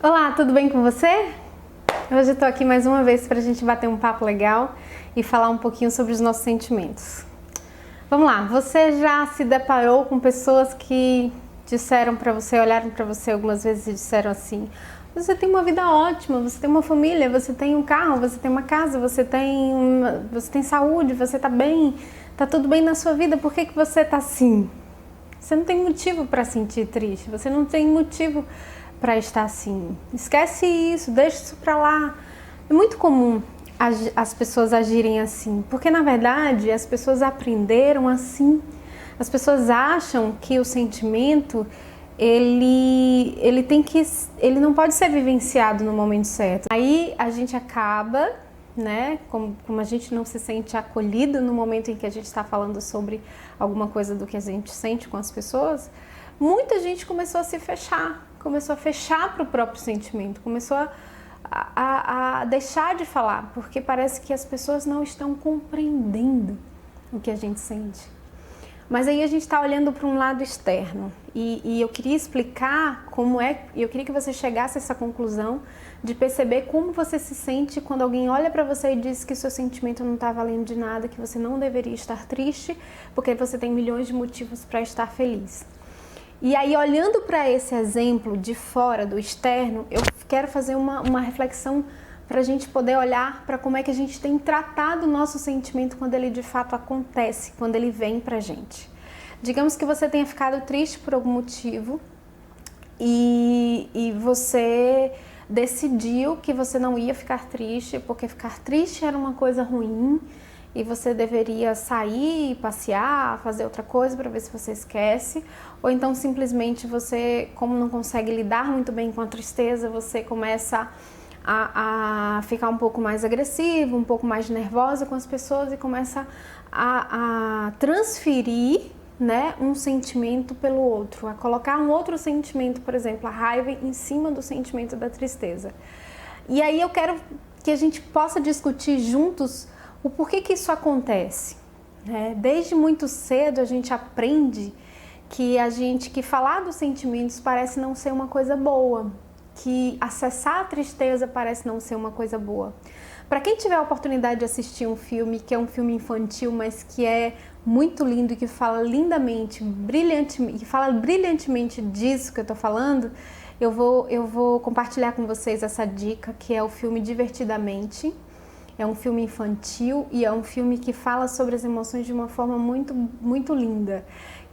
Olá, tudo bem com você? Hoje eu tô aqui mais uma vez pra gente bater um papo legal e falar um pouquinho sobre os nossos sentimentos. Vamos lá, você já se deparou com pessoas que disseram pra você, olharam pra você algumas vezes e disseram assim: você tem uma vida ótima, você tem uma família, você tem um carro, você tem uma casa, você tem saúde, você tá bem, tá tudo bem na sua vida, por que você tá assim? Você não tem motivo pra sentir triste, você não tem motivo para estar assim. Esquece isso, deixa isso para lá. É muito comum as pessoas agirem assim, porque na verdade as pessoas aprenderam assim. As pessoas acham que o sentimento ele não pode ser vivenciado no momento certo. Aí a gente acaba, né, como a gente não se sente acolhido no momento em que a gente está falando sobre alguma coisa do que a gente sente com as pessoas, muita gente começou a se fechar. Começou a fechar para o próprio sentimento, começou a deixar de falar, porque parece que as pessoas não estão compreendendo o que a gente sente. Mas aí a gente está olhando para um lado externo e eu queria explicar eu queria que você chegasse a essa conclusão de perceber como você se sente quando alguém olha para você e diz que seu sentimento não está valendo de nada, que você não deveria estar triste, porque você tem milhões de motivos para estar feliz. E aí, olhando para esse exemplo de fora, do externo, eu quero fazer uma reflexão para a gente poder olhar para como é que a gente tem tratado o nosso sentimento quando ele de fato acontece, quando ele vem para a gente. Digamos que você tenha ficado triste por algum motivo e você decidiu que você não ia ficar triste, porque ficar triste era uma coisa ruim e você deveria sair, passear, fazer outra coisa para ver se você esquece, ou então simplesmente você, como não consegue lidar muito bem com a tristeza, você começa a ficar um pouco mais agressivo, um pouco mais nervosa com as pessoas e começa a transferir, né, um sentimento pelo outro, a colocar um outro sentimento, por exemplo, a raiva em cima do sentimento da tristeza. E aí eu quero que a gente possa discutir juntos o porquê que isso acontece. Desde muito cedo a gente aprende que falar dos sentimentos parece não ser uma coisa boa, que acessar a tristeza parece não ser uma coisa boa. Para quem tiver a oportunidade de assistir um filme, que é um filme infantil, mas que é muito lindo e que fala lindamente, brilhantemente, que fala brilhantemente disso que eu tô falando, eu vou compartilhar com vocês essa dica, que é o filme Divertidamente. É um filme infantil e é um filme que fala sobre as emoções de uma forma muito, muito linda.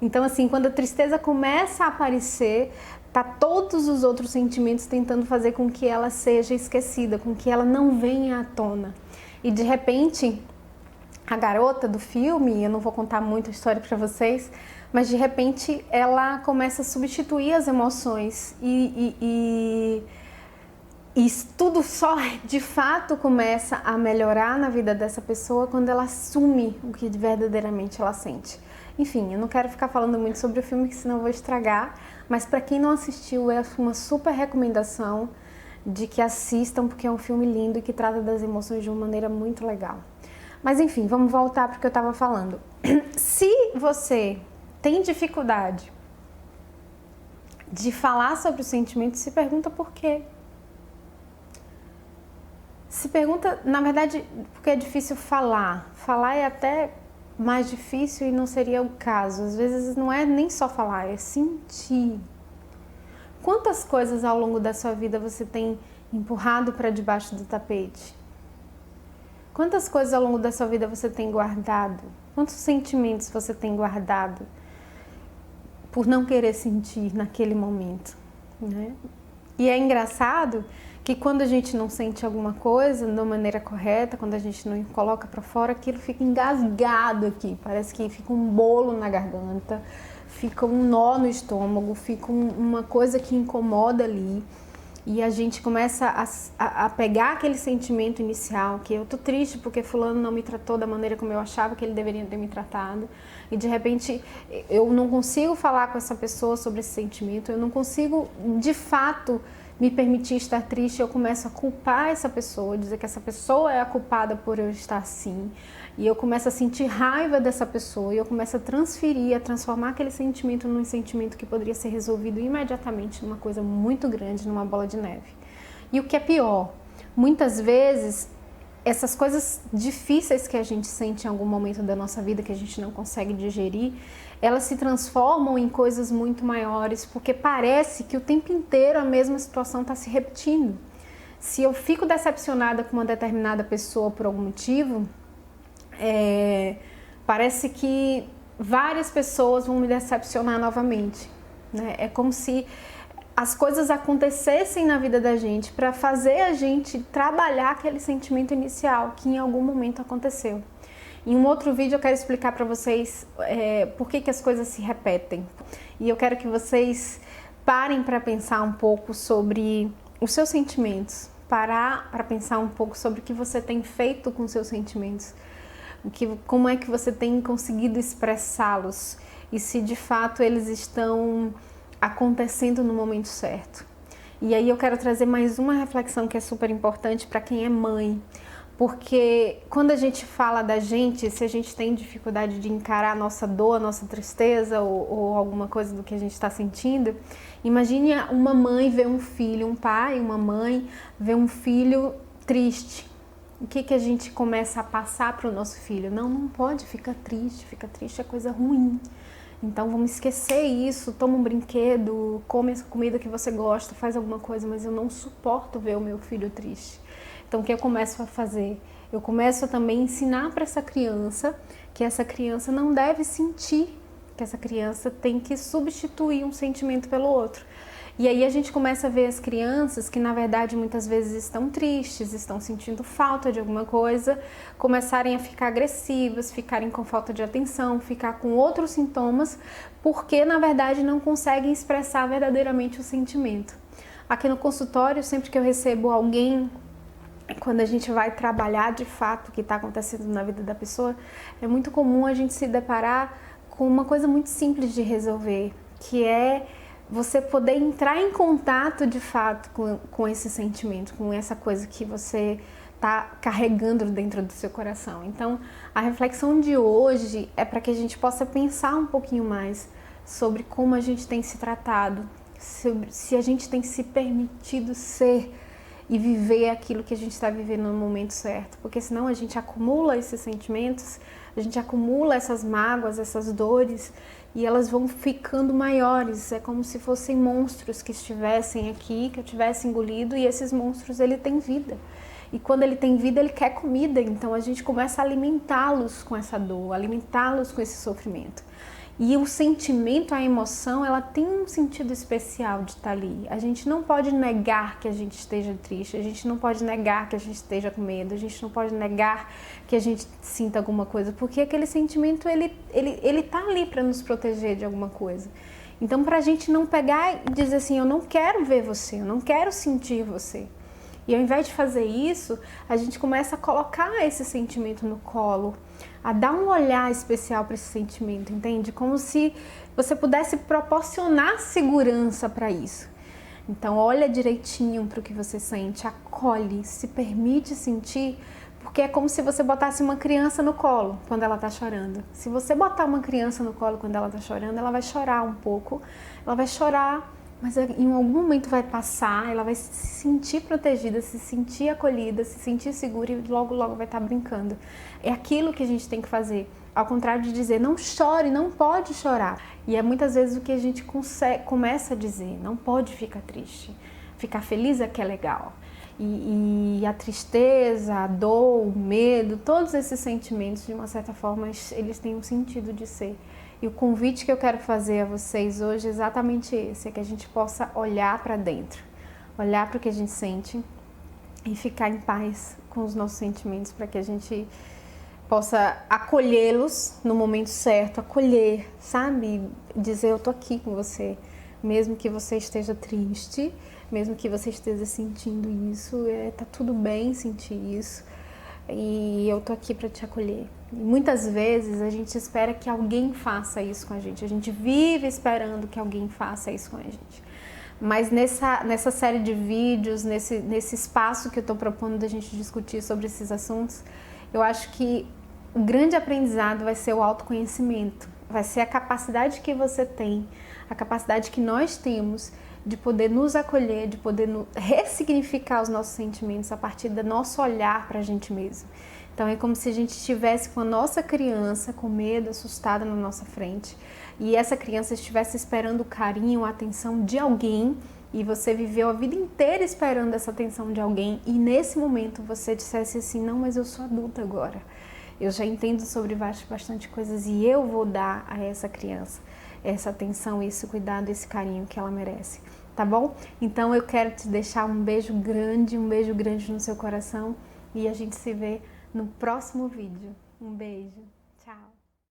Então, assim, quando a tristeza começa a aparecer, tá todos os outros sentimentos tentando fazer com que ela seja esquecida, com que ela não venha à tona. E de repente, a garota do filme, eu não vou contar muito a história para vocês, mas de repente ela começa a substituir as emoções e tudo só de fato começa a melhorar na vida dessa pessoa quando ela assume o que verdadeiramente ela sente. Enfim, eu não quero ficar falando muito sobre o filme, que senão eu vou estragar, mas para quem não assistiu, é uma super recomendação de que assistam, porque é um filme lindo e que trata das emoções de uma maneira muito legal. Mas enfim, vamos voltar para o que eu estava falando. Se você tem dificuldade de falar sobre os sentimentos, se pergunta por quê. Se pergunta, na verdade, porque é difícil falar. Falar é até mais difícil e não seria o caso. Às vezes não é nem só falar, é sentir. Quantas coisas ao longo da sua vida você tem empurrado para debaixo do tapete? Quantas coisas ao longo da sua vida você tem guardado? Quantos sentimentos você tem guardado por não querer sentir naquele momento, né? E é engraçado que quando a gente não sente alguma coisa da maneira correta, quando a gente não coloca para fora, aquilo fica engasgado aqui, parece que fica um bolo na garganta, fica um nó no estômago, fica uma coisa que incomoda ali. E a gente começa a pegar aquele sentimento inicial, que eu tô triste porque fulano não me tratou da maneira como eu achava que ele deveria ter me tratado. E de repente eu não consigo falar com essa pessoa sobre esse sentimento, eu não consigo de fato me permitir estar triste, eu começo a culpar essa pessoa, dizer que essa pessoa é a culpada por eu estar assim. E eu começo a sentir raiva dessa pessoa e eu começo a transferir, a transformar aquele sentimento num sentimento que poderia ser resolvido imediatamente numa coisa muito grande, numa bola de neve. E o que é pior, muitas vezes essas coisas difíceis que a gente sente em algum momento da nossa vida, que a gente não consegue digerir, elas se transformam em coisas muito maiores, porque parece que o tempo inteiro a mesma situação está se repetindo. Se eu fico decepcionada com uma determinada pessoa por algum motivo, parece que várias pessoas vão me decepcionar novamente, né? É como se as coisas acontecessem na vida da gente para fazer a gente trabalhar aquele sentimento inicial que em algum momento aconteceu. Em um outro vídeo eu quero explicar para vocês por que as coisas se repetem. E eu quero que vocês parem para pensar um pouco sobre os seus sentimentos. Parar para pensar um pouco sobre o que você tem feito com os seus sentimentos. Como é que você tem conseguido expressá-los. E se de fato eles estão acontecendo no momento certo. E aí eu quero trazer mais uma reflexão que é super importante para quem é mãe. Porque quando a gente fala da gente, se a gente tem dificuldade de encarar a nossa dor, a nossa tristeza ou alguma coisa do que a gente está sentindo, imagine uma mãe ver um filho, um pai, uma mãe ver um filho triste. O que a gente começa a passar para o nosso filho? Não pode ficar triste é coisa ruim. Então vamos esquecer isso, toma um brinquedo, come essa comida que você gosta, faz alguma coisa, mas eu não suporto ver o meu filho triste. Então o que eu começo a fazer? Eu começo a também ensinar para essa criança que essa criança não deve sentir, que essa criança tem que substituir um sentimento pelo outro. E aí a gente começa a ver as crianças que na verdade muitas vezes estão tristes, estão sentindo falta de alguma coisa, começarem a ficar agressivas, ficarem com falta de atenção, ficar com outros sintomas, porque na verdade não conseguem expressar verdadeiramente o sentimento. Aqui no consultório, sempre que eu recebo alguém, quando a gente vai trabalhar de fato o que está acontecendo na vida da pessoa, é muito comum a gente se deparar com uma coisa muito simples de resolver, que é você poder entrar em contato de fato com esse sentimento, com essa coisa que você está carregando dentro do seu coração. Então, a reflexão de hoje é para que a gente possa pensar um pouquinho mais sobre como a gente tem se tratado, se a gente tem se permitido ser e viver aquilo que a gente está vivendo no momento certo, porque senão a gente acumula esses sentimentos, a gente acumula essas mágoas, essas dores, e elas vão ficando maiores. É como se fossem monstros que estivessem aqui, que eu tivesse engolido, e esses monstros, ele tem vida. E quando ele tem vida, ele quer comida, então a gente começa a alimentá-los com essa dor, alimentá-los com esse sofrimento. E o sentimento, a emoção, ela tem um sentido especial de estar ali. A gente não pode negar que a gente esteja triste, a gente não pode negar que a gente esteja com medo, a gente não pode negar que a gente sinta alguma coisa, porque aquele sentimento, ele tá ali para nos proteger de alguma coisa. Então, para a gente não pegar e dizer assim, eu não quero ver você, eu não quero sentir você. E ao invés de fazer isso, a gente começa a colocar esse sentimento no colo, a dar um olhar especial para esse sentimento, entende? Como se você pudesse proporcionar segurança para isso. Então, olha direitinho para o que você sente, acolhe, se permite sentir, porque é como se você botasse uma criança no colo quando ela está chorando. Se você botar uma criança no colo quando ela está chorando, ela vai chorar um pouco, ela vai chorar, mas em algum momento vai passar, ela vai se sentir protegida, se sentir acolhida, se sentir segura e logo vai estar brincando. É aquilo que a gente tem que fazer, ao contrário de dizer, não chore, não pode chorar. E é muitas vezes o que a gente começa a dizer, não pode ficar triste, ficar feliz é que é legal. E a tristeza, a dor, o medo, todos esses sentimentos, de uma certa forma, eles têm um sentido de ser. E o convite que eu quero fazer a vocês hoje é exatamente esse, é que a gente possa olhar para dentro, olhar para o que a gente sente e ficar em paz com os nossos sentimentos, para que a gente possa acolhê-los no momento certo, acolher, sabe? Dizer, eu tô aqui com você, mesmo que você esteja triste, mesmo que você esteja sentindo isso, tá tudo bem sentir isso. E eu tô aqui para te acolher. E muitas vezes a gente espera que alguém faça isso com a gente. A gente vive esperando que alguém faça isso com a gente. Mas nessa série de vídeos, nesse espaço que eu estou propondo da gente discutir sobre esses assuntos, eu acho que o grande aprendizado vai ser o autoconhecimento, vai ser a capacidade que você tem, a capacidade que nós temos de poder nos acolher, de poder ressignificar os nossos sentimentos a partir do nosso olhar para a gente mesmo. Então é como se a gente estivesse com a nossa criança com medo, assustada na nossa frente, e essa criança estivesse esperando o carinho, a atenção de alguém, e você viveu a vida inteira esperando essa atenção de alguém, e nesse momento você dissesse assim: não, mas eu sou adulta agora, eu já entendo sobre bastante coisas e eu vou dar a essa criança essa atenção, esse cuidado, esse carinho que ela merece, tá bom? Então eu quero te deixar um beijo grande no seu coração, e a gente se vê no próximo vídeo. Um beijo, tchau!